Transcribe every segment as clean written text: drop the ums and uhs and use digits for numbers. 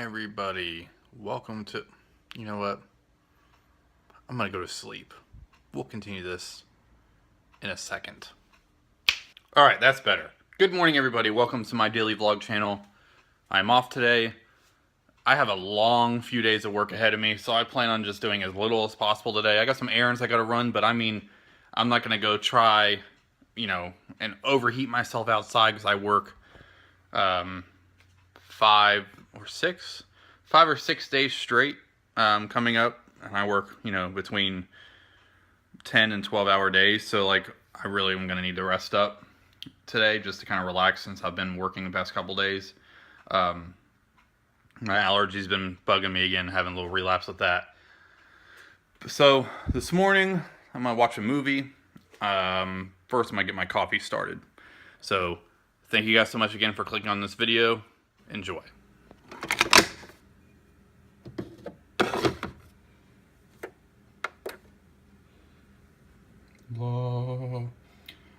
everybody. Welcome to... You know what? I'm gonna go to sleep. We'll continue this in a second. Alright, that's better. Good morning, everybody. Welcome to my daily vlog channel. I'm off today. I have a long few days of work ahead of me, so I plan on just doing as little as possible today. I got some errands I gotta run, but I mean, I'm not gonna go try, and overheat myself outside because I work 5 or 6 days straight coming up, and I work between 10 and 12-hour days, so like I really am gonna need to rest up today just to kind of relax since I've been working the past couple days. My allergies been bugging me again, having a little relapse with that. So this morning I'm gonna watch a movie. First I'm gonna get my coffee started. So thank you guys so much again for clicking on this video. Enjoy.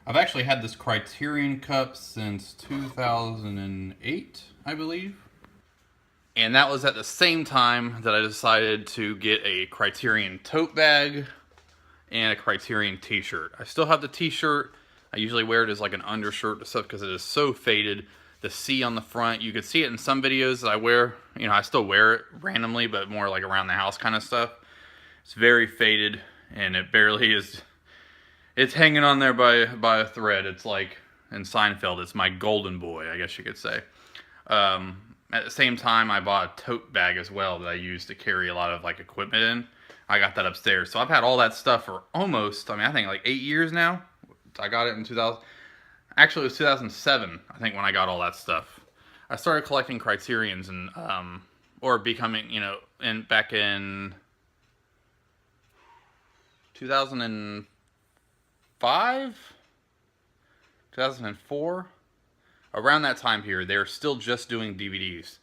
I've actually had this Criterion cup since 2008, I believe. And that was at the same time that I decided to get a Criterion tote bag and a Criterion t-shirt. I still have the t-shirt. I usually wear it as like an undershirt and stuff because it is so faded. The C on the front, you could see it in some videos that I wear. I still wear it randomly, but more like around the house kind of stuff. It's very faded, and it barely is. It's hanging on there by a thread. It's like in Seinfeld, it's my golden boy, I guess you could say. At the same time, I bought a tote bag as well that I use to carry a lot of like equipment in. I got that upstairs. So I've had all that stuff for almost, I think like 8 years now. I got it in 2000. Actually, it was 2007, I think, when I got all that stuff. I started collecting Criterions and, or becoming, back in 2005, 2004. Around that time period, they were still just doing DVDs.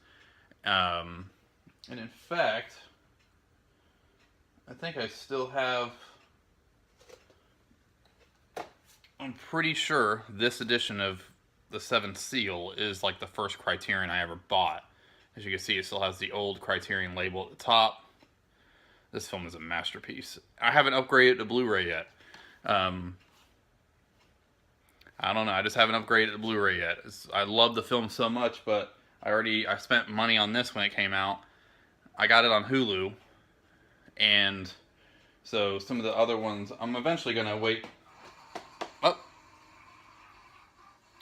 And in fact, I think I still have... I'm pretty sure this edition of The Seventh Seal is like the first Criterion I ever bought. As you can see, it still has the old Criterion label at the top. This film is a masterpiece. I haven't upgraded to Blu-ray yet. I don't know. I just haven't upgraded to Blu-ray yet. I love the film so much, but I spent money on this when it came out. I got it on Hulu, and so some of the other ones, I'm eventually gonna wait. Oh,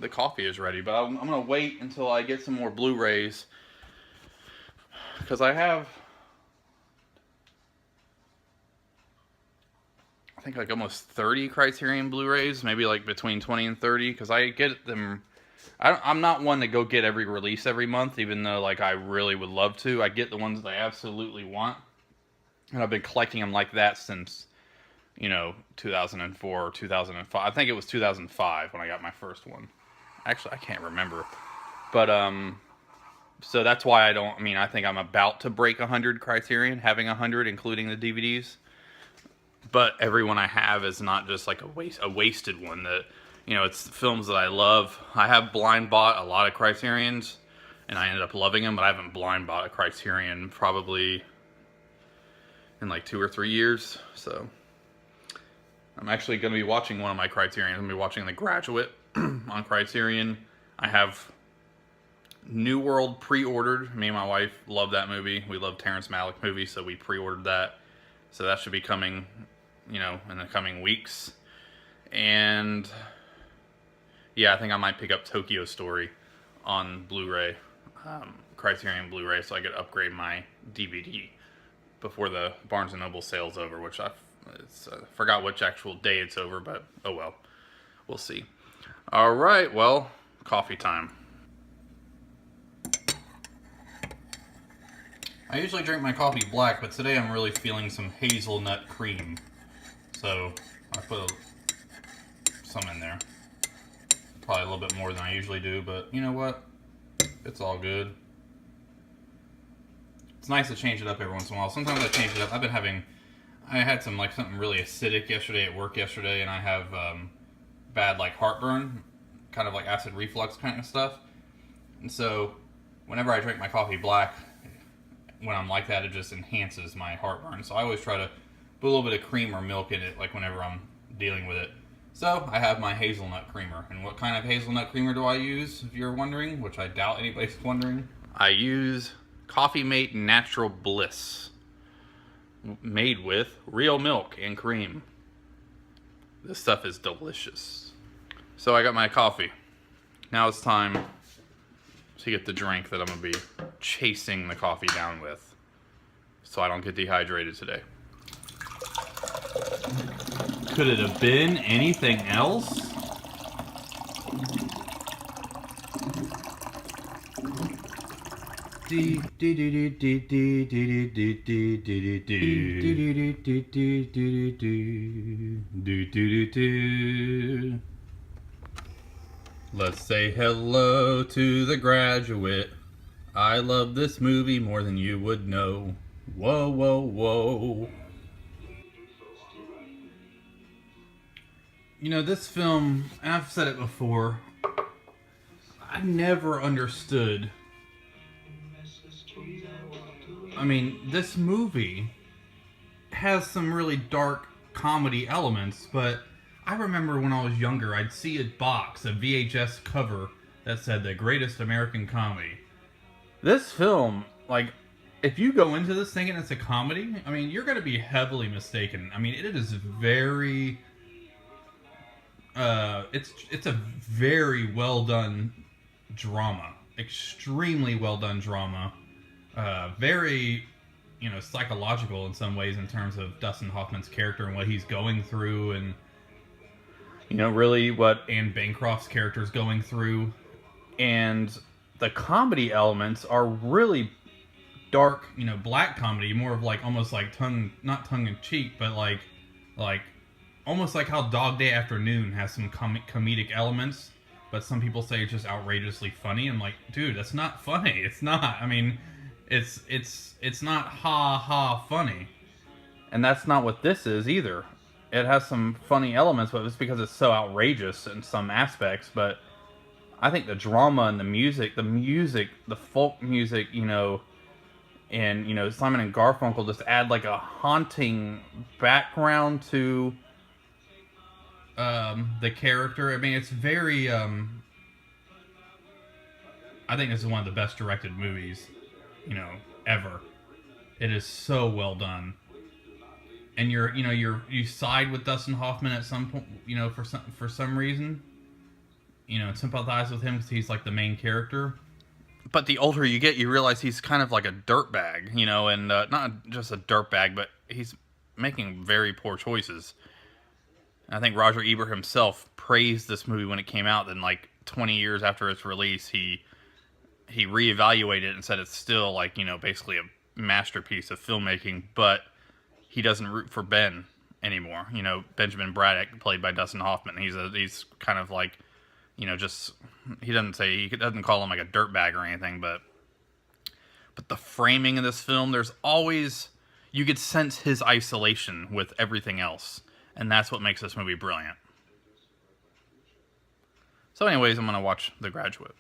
the coffee is ready, but I'm gonna wait until I get some more Blu-rays because I have, I think, like almost 30 Criterion Blu-rays, maybe like between 20 and 30, because I get them. I'm not one to go get every release every month, even though like I really would love to. I get the ones that I absolutely want, and I've been collecting them like that since 2004 or 2005. I think it was 2005 when I got my first one. Actually, I can't remember, but so that's why I think I'm about to break 100 Criterion, having 100 including the DVDs. But every one I have is not just like a wasted one. That it's films that I love. I have blind bought a lot of Criterions, and I ended up loving them. But I haven't blind bought a Criterion probably in like 2 or 3 years. So I'm actually going to be watching one of my Criterions. I'm going to be watching The Graduate on Criterion. I have New World pre-ordered. Me and my wife love that movie. We love Terrence Malick movies, so we pre-ordered that. So that should be coming, in the coming weeks. And yeah, I think I might pick up Tokyo Story on Blu-ray, Criterion Blu-ray, so I could upgrade my DVD before the Barnes & Noble sale's over, which I forgot which actual day it's over, but oh well. We'll see. All right, well, coffee time. I usually drink my coffee black, but today I'm really feeling some hazelnut cream. So I put some in there. Probably a little bit more than I usually do, but you know what? It's all good. It's nice to change it up every once in a while. Sometimes I change it up. I had something really acidic yesterday at work yesterday, and I have bad heartburn, kind of acid reflux kind of stuff. And so whenever I drink my coffee black, when I'm like that, it just enhances my heartburn. So I always try to put a little bit of cream or milk in it, like whenever I'm dealing with it. So I have my hazelnut creamer. And what kind of hazelnut creamer do I use, if you're wondering, which I doubt anybody's wondering? I use Coffee Mate Natural Bliss, made with real milk and cream. This stuff is delicious. So I got my coffee. Now it's time to get the drink that I'm going to be chasing the coffee down with, so I don't get dehydrated today. Could it have been anything else? Let's say hello to The Graduate. I love this movie more than you would know. Whoa, whoa, whoa. You know, this film, and I've said it before, I never understood. I mean, this movie has some really dark comedy elements, but I remember when I was younger, I'd see a box, a VHS cover that said The Greatest American Comedy. This film, like, if you go into this thinking it's a comedy, I mean, you're going to be heavily mistaken. I mean, it is very... it's a very well done drama, extremely well done drama, very, you know, psychological in some ways in terms of Dustin Hoffman's character and what he's going through, and you know, really what Anne Bancroft's character is going through, and the comedy elements are really dark, you know, black comedy, more of like almost like not tongue in cheek, but like almost like how Dog Day Afternoon has some comedic elements, but some people say it's just outrageously funny. I'm like, dude, that's not funny. It's not. I mean, it's not ha ha funny, and that's not what this is either. It has some funny elements, but it's because it's so outrageous in some aspects. But I think the drama and the music, the folk music, you know, and you know, Simon and Garfunkel just add like a haunting background to the character. I mean, it's very, I think this is one of the best directed movies, you know, ever. It is so well done. And you side with Dustin Hoffman at some point, you know, for some reason, you know, sympathize with him because he's like the main character. But the older you get, you realize he's kind of like a dirtbag, you know, and not just a dirtbag, but he's making very poor choices. I think Roger Ebert himself praised this movie when it came out. Then, like 20 years after its release, he reevaluated it and said it's still like, you know, basically a masterpiece of filmmaking. But he doesn't root for Ben anymore. You know, Benjamin Braddock, played by Dustin Hoffman. He's kind of like, you know, just he doesn't call him like a dirtbag or anything. But the framing of this film, there's always, you could sense his isolation with everything else. And that's what makes this movie brilliant. So anyways, I'm going to watch The Graduate.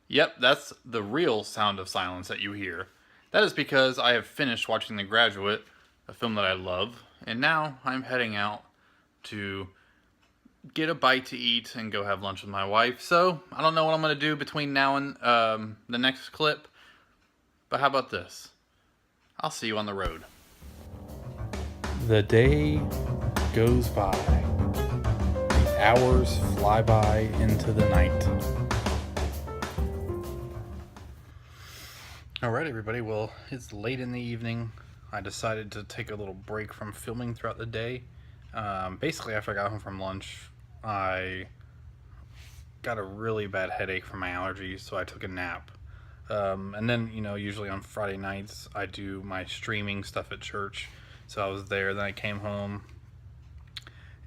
Yep, that's the real sound of silence that you hear. That is because I have finished watching The Graduate, a film that I love, and now I'm heading out to get a bite to eat and go have lunch with my wife. So, I don't know what I'm going to do between now and the next clip, but how about this? I'll see you on the road. The day goes by. The hours fly by into the night. Alright, everybody. Well, it's late in the evening. I decided to take a little break from filming throughout the day. Basically, after I got home from lunch, I got a really bad headache from my allergies, so I took a nap. And then, you know, usually on Friday nights, I do my streaming stuff at church. So I was there, then I came home,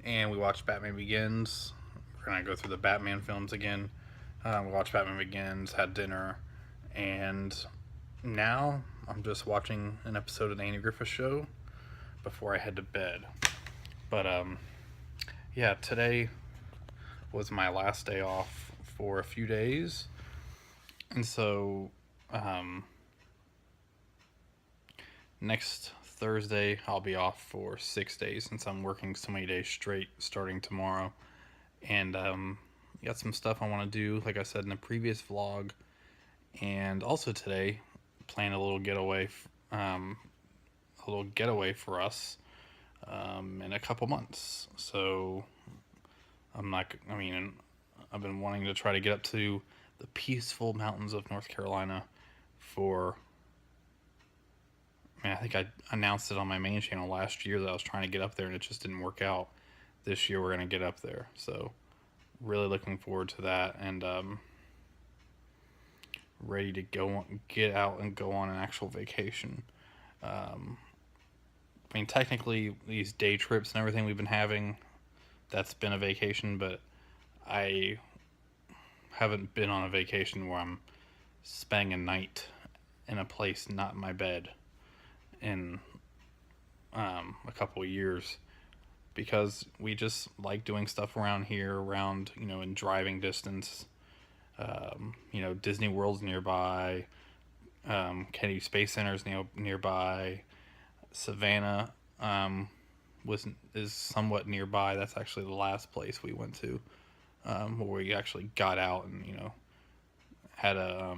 and we watched Batman Begins. We're going to go through the Batman films again. We watched Batman Begins, had dinner, and now I'm just watching an episode of the Andy Griffith Show before I head to bed. But, yeah, today was my last day off for a few days. And so, um, next Thursday, I'll be off for 6 days since I'm working so many days straight starting tomorrow. And got some stuff I want to do, like I said in the previous vlog. And also today, plan a little getaway for us in a couple months. So I'm not, I mean, I've been wanting to try to get up to the peaceful mountains of North Carolina for, I think I announced it on my main channel last year that I was trying to get up there and it just didn't work out. This year we're going to get up there. So really looking forward to that, and ready to get out and go on an actual vacation. I mean, technically, these day trips and everything we've been having, that's been a vacation, but I haven't been on a vacation where I'm spending a night in a place not my bed in a couple of years, because we just like doing stuff around here, around, in driving distance. Disney World's nearby, Kennedy Space Center's nearby, Savannah is somewhat nearby. That's actually the last place we went to, where we actually got out and had a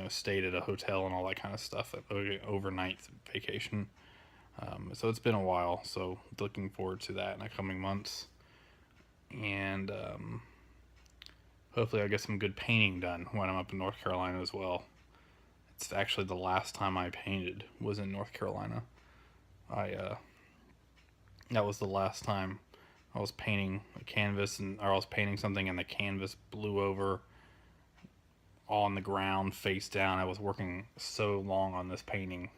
stayed at a hotel and all that kind of stuff, overnight vacation. So it's been a while, so looking forward to that in the coming months. And hopefully I'll get some good painting done when I'm up in North Carolina as well. It's actually the last time I painted was in North Carolina. That was the last time I was painting a canvas, or I was painting something and the canvas blew over on the ground face down. I was working so long on this painting,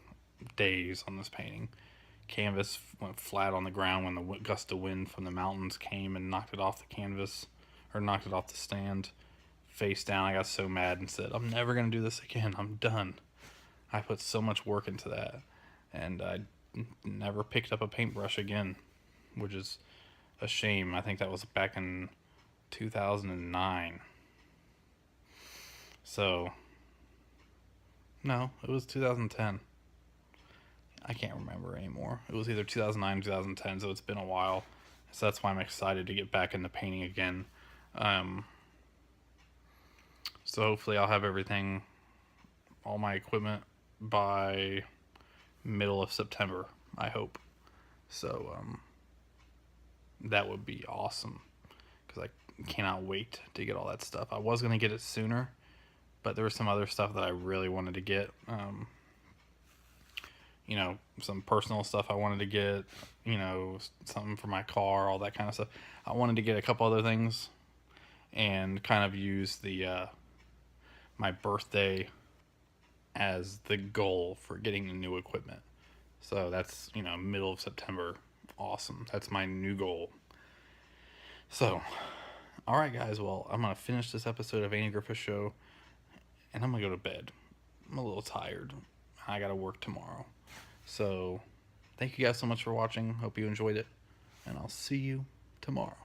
days on this painting. Canvas went flat on the ground when the gust of wind from the mountains came and knocked it off the canvas, or knocked it off the stand, face down. I got so mad and said, I'm never going to do this again. I'm done. I put so much work into that, and I never picked up a paintbrush again, which is a shame. I think that was back in 2009. So, no, it was 2010. I can't remember anymore. It was either 2009 or 2010, so it's been a while. So that's why I'm excited to get back into painting again. So hopefully I'll have everything, all my equipment, by middle of September, I hope. So that would be awesome, because I cannot wait to get all that stuff. I was going to get it sooner, but there was some other stuff that I really wanted to get. Some personal stuff I wanted to get, something for my car, all that kind of stuff. I wanted to get a couple other things and kind of use the my birthday as the goal for getting the new equipment. So that's, middle of September. Awesome. That's my new goal. So, all right, guys. Well, I'm going to finish this episode of Andy Griffith Show, and I'm going to go to bed. I'm a little tired. I got to work tomorrow. So, thank you guys so much for watching. Hope you enjoyed it, and I'll see you tomorrow.